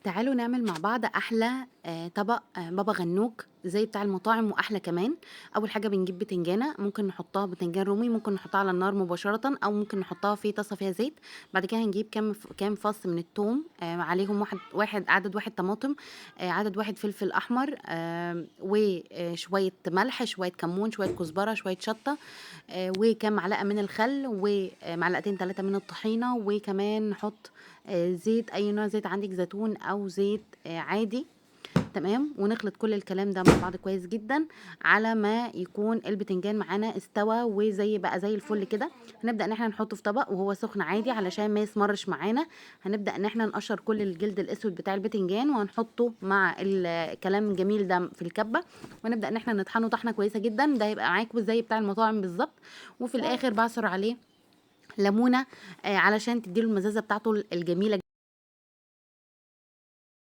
تعالوا نعمل مع بعض أحلى طبق بابا غنوج زي بتاع المطاعم وأحلى كمان. أول حاجة بنجيب بتنجانة، ممكن نحطها بتنجان رومي، ممكن نحطها على النار مباشرة أو ممكن نحطها في طاسة فيها زيت. بعد كده هنجيب كام فص من الثوم، عليهم عدد واحد طماطم، عدد واحد فلفل أحمر، وشوية ملح، شوية كمون، شوية كزبرة، شوية شطة، وكام معلقة من الخل، ومعلقتين 3 من الطحينة، وكمان نحط زيت، أي نوع زيت عندك، زيتون أو زيت عادي. تمام، ونخلط كل الكلام ده مع بعض كويس جدا على ما يكون البتنجان معانا استوى وزي بقى زي الفل كده. هنبدأ ان احنا نحطه في طبق وهو سخن عادي علشان ما يسمرش معانا. هنبدأ ان احنا نقشر كل الجلد الاسود بتاع البتنجان وهنحطه مع الكلام الجميل ده في الكبة، ونبدأ ان احنا نطحنه طحنة كويسة جدا. ده هيبقى معاكم زي بتاع المطاعم بالظبط. وفي الاخر بعصر عليه ليمونة علشان تديله المزازة بتاعته الجميلة.